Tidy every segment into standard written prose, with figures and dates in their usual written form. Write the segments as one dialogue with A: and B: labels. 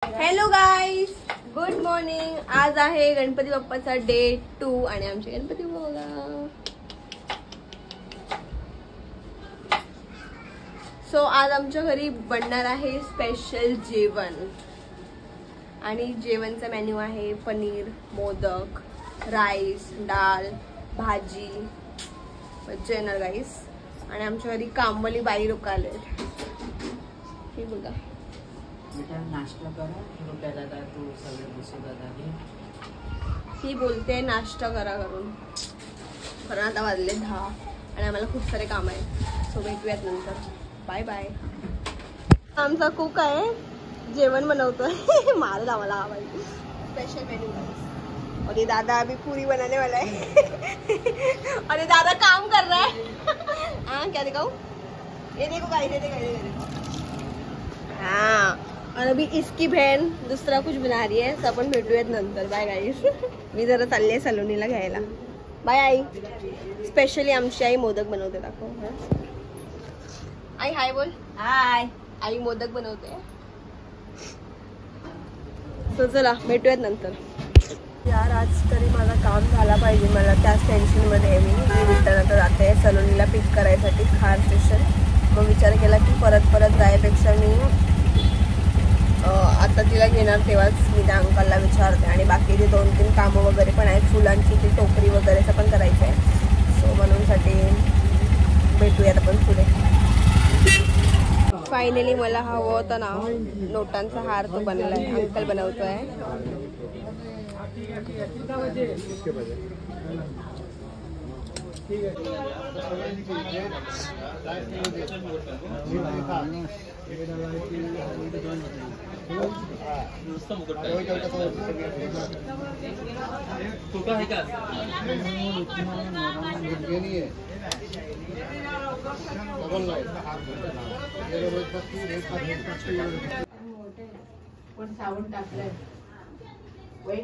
A: Hello guys, good morning. आज आहे Ganpati बाप्पाचा day 2 आणि आमचे गणपती बघा. सो आज आमच्या घरी बनणार आहे स्पेशल जेवण आणि जेवणचा मेन्यू आहे पनीर, मोदक, राईस, डाळ, भाजी, मज्जा येणार गाईस. आणि आमच्या घरी कामवाली बाई लोक आले. हे बघा,
B: नाश्ता करा, रुपया दादा तू सगळे बसू दादा.
A: ही बोलते नाश्ता करा करून, कारण आता वाजले 10 आणि आम्हाला खूप सारे काम आहे. सो भेटूयात नंतर. Bye bye. आमचा कुक आहे, जेवण बनवतोय. मारत आम्हाला हवाई स्पेशल मेन्यू. अरे दादा अभी पूरी बनाने वाला है. अरे दादा काम कर रहा है. हाँ क्या दिखाऊं? ये देखो गाइस, ये देखो. हाँ, और अभी इसकी बहन दुसरा कुछ बना रही है. आपण भेटूयात नंतर. बाय गाईस. मी जरा चालले सलोनीला घ्यायला. बाय आई. स्पेशली आमची आई मोदक बनवते. दाखव आई, हाय बोल. हाय. आई मोदक बनवते. तो चला भेटूयात नंतर. यार आज तरी माझा काम झाला पाहिजे. मला त्याच टेन्शनमध्ये मी रिटर्न जाते सलोनीला पिक करायसाठी खार स्टेशन. मग विचार केला की परत जायपेक्षा मी आता तिला घेणार तेव्हाच मी त्या अंकलला विचारते. आणि बाकीचे 2-3 कामं वगैरे पण आहेत. फुलांची ती टोकरी वगैरेचं पण करायचं आहे. सो म्हणूनसाठी भेटूयात आपण पुढे. फायनली मला हवं होतं ना नोटांचा हार, तो बनला आहे. अंकल बनवतोय.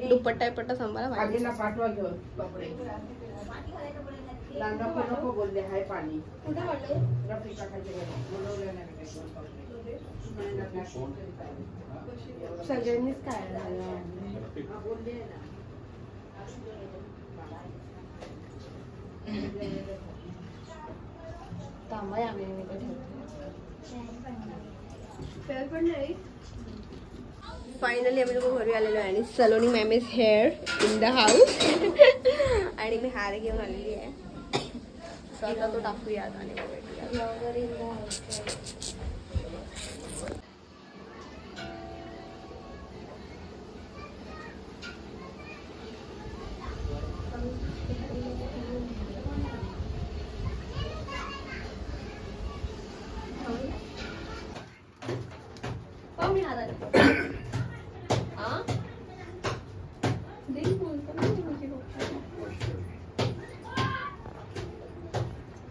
A: दुपट्टा सांभाळा.
B: पाठवा घेऊन कपडे लांगा पण नको बोलले. हाय पाणी
A: सगळ्यांनीच काय फायनली आम्ही लोक घरी आलेलो आहे आणि Saloni ma'am is hair in the house. आणि मी हार घेऊन आलेली आहे. सो आता तो टाकूयात आणि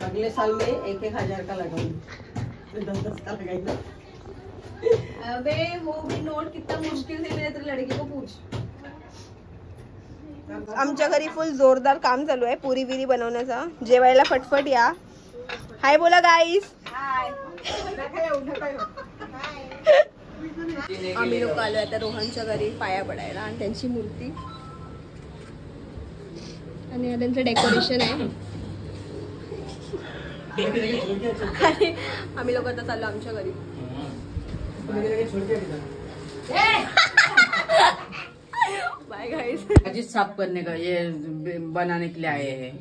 B: अगले साल में 1,000 का लगाऊंगी. 10 का लगाएंगे.
A: अबे वो भी नोट कितना मुश्किल से मिले तेरे लड़के को पूछ. आमच्या घरी फुल जोरदार काम चालू आहे पुरी बिरी बनवण्याचा. जेवायला फटफट या. हाय बोला गाईस. हाय. आम्ही लोक आलो आता रोहनच्या घरी पाया पडायला आणि त्यांची मूर्ती आणि त्यांचं डेकोरेशन आहे. आणि आम्ही लोक आता चाललो आमच्या घरी. Bye guys.
B: अजीत साफ करने का ये बनाने के लिए आए हैं.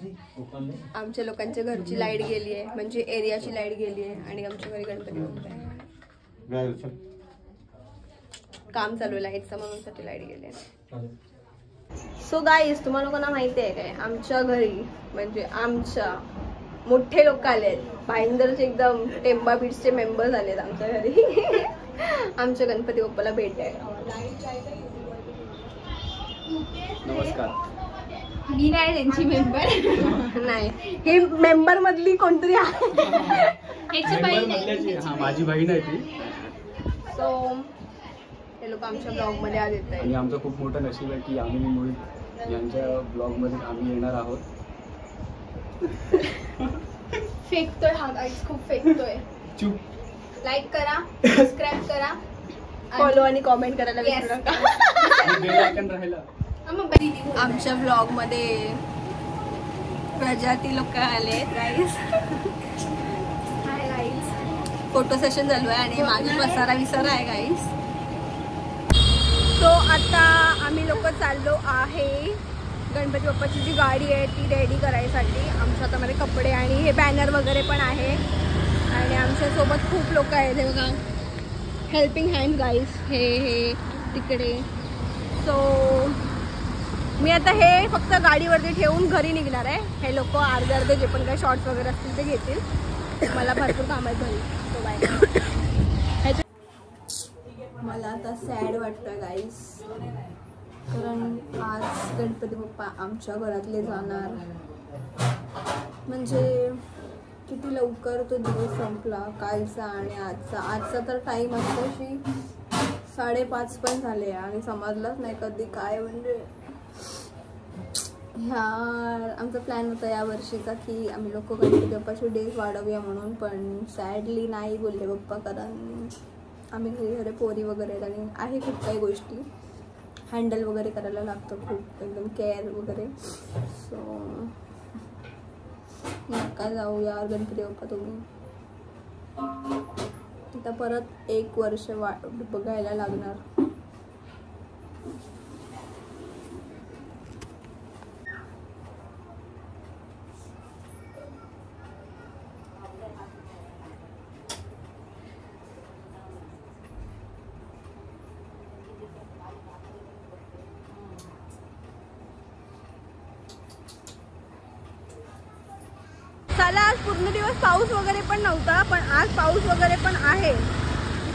A: आमच्या लोकांच्या घरची लाईट गेली आहे, म्हणजे एरियाची लाईट गेली आहे आणि आमच्या घरी गणपती बाप्पा काम चालू आहे लाईटचं, म्हणून लाईट गेली आहे. सो गाईस, तुम्हाला लोकांना माहिती आहे काय, आमच्या घरी म्हणजे आमच्या मोठे लोक आलेत. भाईंदरचे एकदम टेंबा बीट्सचे मेंबर्स आलेत आमच्या घरी. आमच्या गणपती बाप्पाला भेट आहे.
C: नमस्कार.
A: मी नाही त्यांची मेंबर. नाही, हे मेंबर मधली कोणतरी आहे.
C: माझी बहीण आहे ती.
A: सो हे लोक आमच्या ब्लॉग मध्ये आज येत आहे
C: आणि आमचं खूप मोठं नशीब आहे की आम्ही मोहित यांच्या ब्लॉग मध्ये आम्ही येणार आहोत.
A: फेकतोय हा गाईस, खूप फेकतोय.
C: चुप.
A: लाईक करा, सबस्क्राईब करा फॉलो आणि कॉमेंट करायला विसरू नका.
C: बेल आयकॉन राहिला.
A: आमच्या ब्लॉग मध्ये प्रजाती लोक आले गाईज. फोटो सेशन चालू आहे आणि मागे पसारा विसारा आहे गाईज. सो आता आम्ही लोक चाललो आहे गणपती बाप्पाची जी गाडी आहे ती रेडी करायसाठी. आमच्या हातामध्ये कपडे आणि हे बॅनर वगैरे पण आहे आणि आमच्यासोबत खूप लोक आहेत. हे बघा हेल्पिंग हँड गाईज, हे तिकडे. सो मी आता हे फक्त गाडीवरती ठेवून घरी निघणार आहे. हे लोक अर्धे जे पण काही शॉर्ट्स वगैरे असतील ते घेतील. मला भरपूर काम आहे घरी. So bye. मला आता सॅड वाटतं गाईज, कारण आज गणपती बाप्पा आमच्या घरातले जाणार. म्हणजे किती लवकर तो दिवस संपला कालचा आणि आजचा तर टाईम आत्ताशी 5:30 पण झाले आणि समजलंच नाही कधी काय. म्हणजे आमचा प्लॅन होता या वर्षीचा की आम्ही लोक गणपती बाप्पाचे डेज वाढवूया म्हणून, पण सॅडली नाही बोलले पप्पा, कारण आम्ही घरी पोरी वगैरे आहेत आणि आहे खूप काही गोष्टी हँडल वगैरे करायला लागतं, खूप एकदम केअर वगैरे. सो नका जाऊ यार गणपती बाप्पा तुम्ही. आता परत 1 वर्ष बघायला लागणार. चला, आज पूर्ण दिवस पाऊस वगैरे पण नव्हता, पण आज पाऊस वगैरे पण आहे.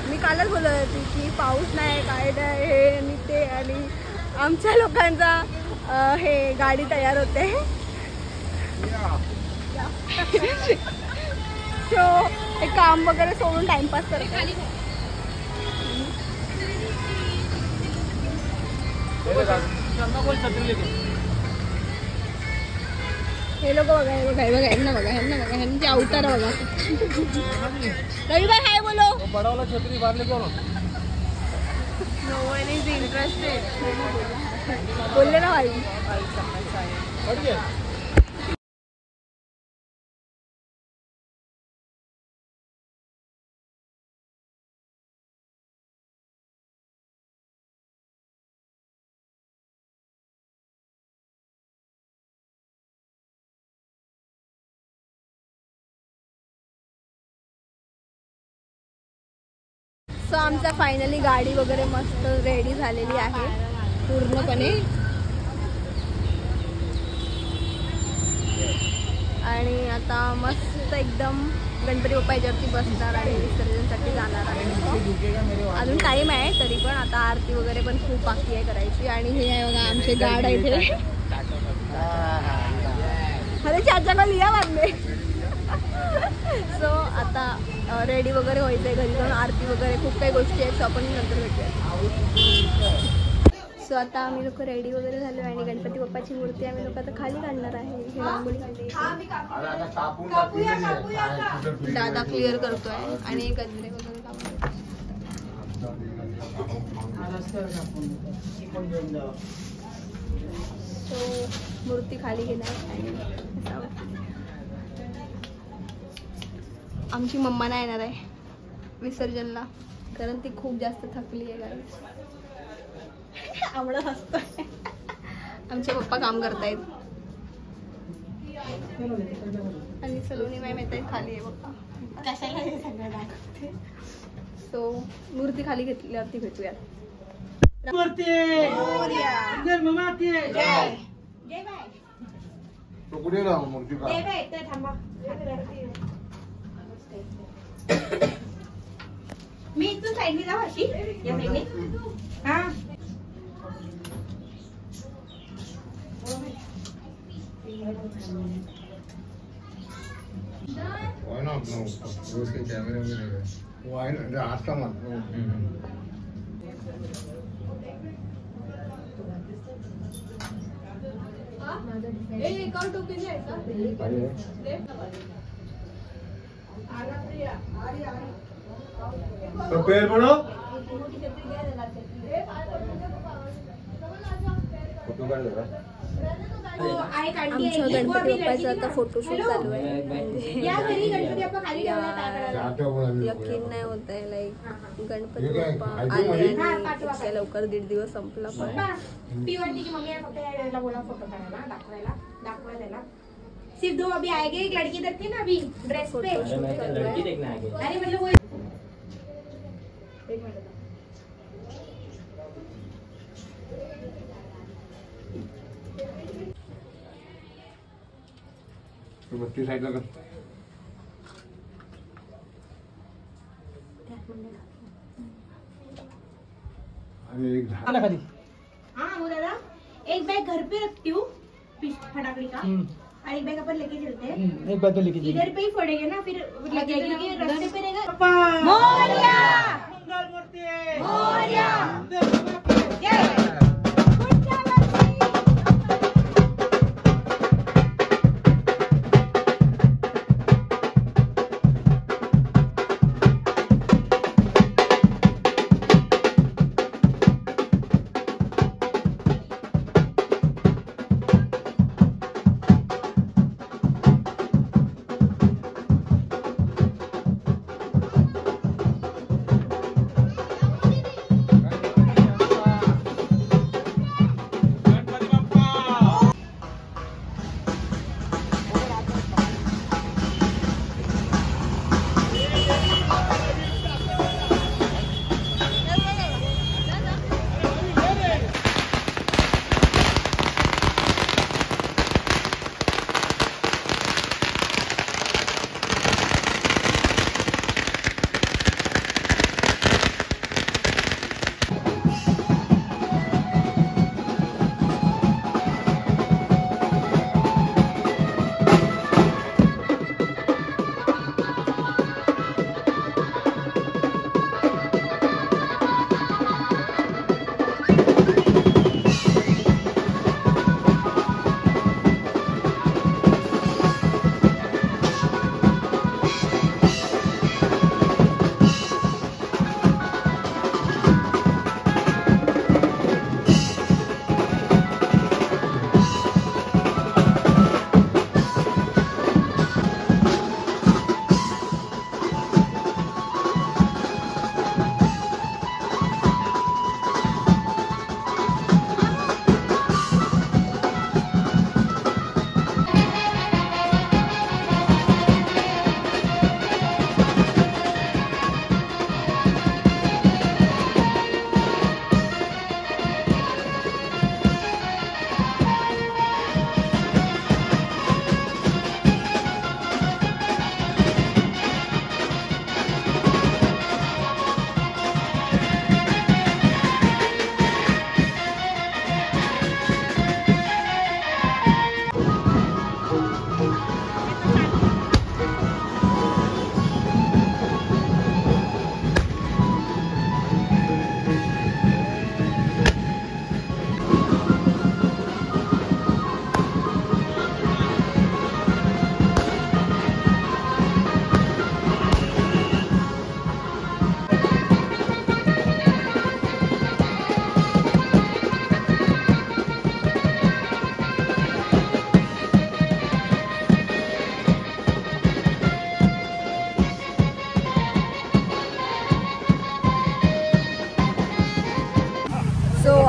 A: मी कालच बोलत होती की पाऊस नाही काय नाही हे आणि ते, आणि आमच्या लोकांचा हे गाडी तयार होते. सो हे काम वगैरे सोडून टाइमपास करते. हे लोक बघा, हे बघा, हे बघा, ह्यांना बघा, ह्यांना बघा, ह्यांचे अवतार बघा. रविभाई हाय बोलो. बडावाला छत्री बांधले कोण? No one is interested. बोलले ना भाई. सो आमचा फायनली गाडी वगैरे मस्त रेडी झालेली आहे पूर्णपणे. आणि आता मस्त एकदम गणपती बाप्पा याच्यावरती बसणार आणि विसर्जनसाठी जाणार आहे. अजून टाईम आहे तरी पण. आता आरती वगैरे पण खूप बाकी आहे करायची. आणि हे आहे बघा आमचे गाड आहे इथे. अरे चाचा लिया बांधले. सो आता रेडी वगैरे व्हायचंय, घरी जाऊन आरती वगैरे खूप काही गोष्टी आहेत. सो आपण नंतर भेटूया. सो आता आम्ही लोक रेडी वगैरे झालो आणि गणपती बाप्पाची मूर्ती आम्ही लोक आता खाली काढणार आहे. ही रांगोळी काढली, दादा क्लिअर करतोय आणि गजरे वगैरे काढतो. सो मूर्ती खाली घेणार आणि आमची मम्मा नाही येणार आहे विसर्जनला, कारण ती खूप जास्त थकली आहे गाईस. आवडत असतोय. आमचे पप्पा काम करतायत आणि सलोनी मॅम येत आहेत खाली आहे. पप्पा कशाला हे सगळं दाखवते. सो मूर्ती खाली घेतल्यावरती भेटूयात.
D: मी इथून साईडने जाऊ अशी या साईडने. हा
E: Why not? No, उसके कैमरे में रहेगा. Why not? हाथ का मत.
A: एक और टोपी है का?
E: तो पेड़ बनो फोटो काढ जरा.
A: आमच्या गणपती बाप्पाचा आता फोटोशूट चालू आहे. यकीन नाही होत आहे लाईक गणपती बाप्पा आले आणि इतक्या लवकर 1.5 दिवस संपला. पण
D: सिर्फ 2 अभी आएंगे. एक लड़की इधर थी ना अभी ड्रेस पे. अरे मतलब वो
E: बत्ती साईडला कर. आणि एक झाड
D: हाँ वो दादा एक बैग घर पे रखती हूँ फटाकड़ी का और एक बैग अपन लेके चलते हैं.
B: एक बात तो लिखी
D: इधर पे ही फोड़ेंगे ना फिर लगेगा क्योंकि रास्ते पे रहेगा. मोरिया मंगल मूर्ति मोरिया जय.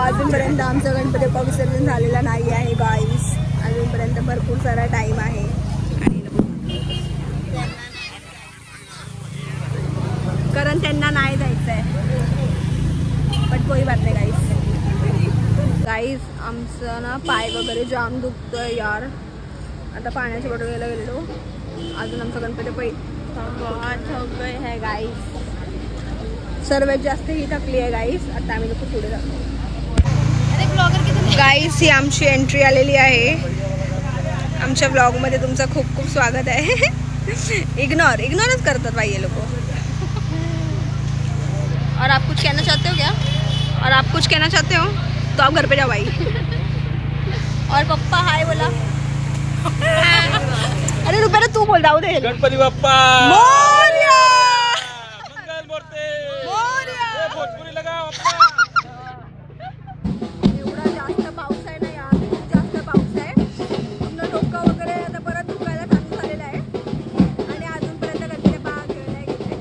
A: अजूनपर्यंत आमचा गणपती बाप्पा विसर्जन झालेला नाही आहे गाईस. अजूनपर्यंत भरपूर सारा टाइम आहे. कारण त्यांना नाही जायचं आहे. बट कोई बात नाही गाईस. गाईस आमचं ना पाय वगैरे जाम दुखतोय यार. आता पाण्याच्या बॉटल घ्यायला गेलो. अजून आमचा गणपती बाप्पा है गाईस. सर्वात जास्त ही थकली आहे गाईस. आता आम्ही लोक पुढे जातो. गाईस ही आमची एंट्री आलेली आहे. आमच्या ब्लॉगमध्ये तुमचं खूप खूप स्वागत आहे. इग्नोरच करतात भाई ये लोग. और आप कुछ कहना चाहते हो क्या? और आप कुछ कहना चाहते हो तो आप घर पे जाओ भाई. और पप्पा हाय बोला. अरे रुपये तू बोल. जाऊ दे.
C: गणपती बाप्पा
A: मोरया.
C: मंगल
A: एवढा जास्त पाऊस आहे ना, यार खूप जास्त पाऊस आहे. पूर्ण डोकं वगैरे आता परत दुखायला चालू झालेलं आहे आणि अजूनपर्यंत गणपती बाग खेळलाय गेलाय.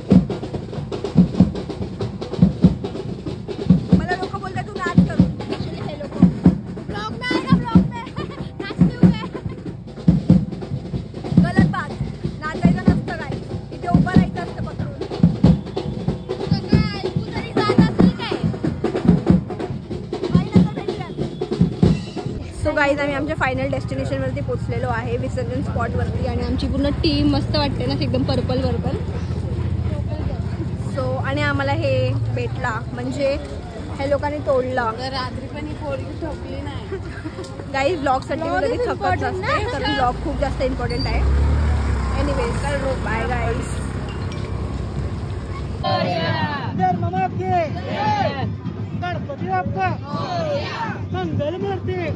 A: मला लोक बोलतात तू नाच करू. ऍक्च्युली हे लोक ब्लॉग में आएगा, ब्लॉग में नाचते हुए. गलत बात, नाचायचं नसतं काय, इथे उभं राहायचं असतं पकडून. सो गाईज आम्ही आमच्या फायनल डेस्टिनेशनवरती पोहोचलेलो आहे, विसर्जन स्पॉटवरती. आणि आमची पूर्ण टीम मस्त वाटते ना, एकदम पर्पल पर्पल. सो आणि आम्हाला हे भेटला म्हणजे हे लोकांनी तोडला.
D: रात्री पण ही पोरगी ठोकली नाही.
A: गाईज ब्लॉगसाठी मी कधी थकत नसते, कारण ब्लॉग खूप जास्त इम्पॉर्टंट आहे. Anyways bye guys.
B: Ganpati Bappa Mangal Murti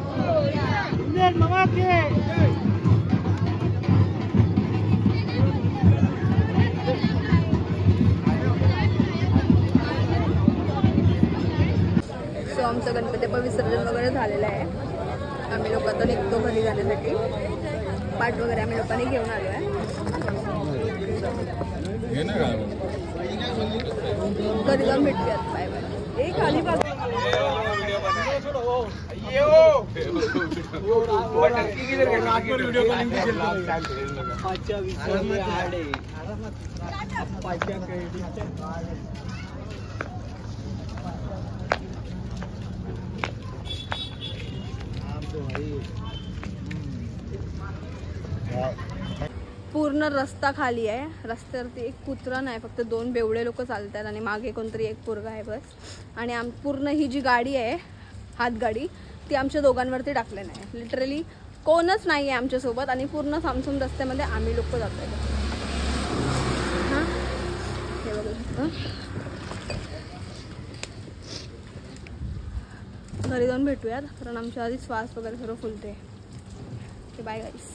B: मामा के.
A: सो आमचं गणपती पण विसर्जन वगैरे झालेलं आहे. आम्ही लोक आता निघतो घरी जाण्यासाठी. पाट वगैरे आम्ही लोकांनी घेऊन आलो आहे. घरी जाऊन भेटूयात. Bye bye. एक खाली बघ. पूर्ण रस्ता खाली आहे. रस्त्यावरती एक कुत्रा नाही, फक्त 2 बेवडे लोक चालतात आणि मागे कोणतरी एक पोरगा आहे बस. आणि पूर्ण ही जी गाडी आहे हातगाडी ती आमच्या दोघांवरती टाकले नाही. लिटरली कोणच नाही आहे आमच्यासोबत आणि पूर्ण सामसूम रस्त्यामध्ये आम्ही लोक जातो आहे. हां हे बघू शकतो. घरी जाऊन भेटूयात कारण आमच्या आधी श्वास वगैरे सर्व फुलते. बाय गाईस.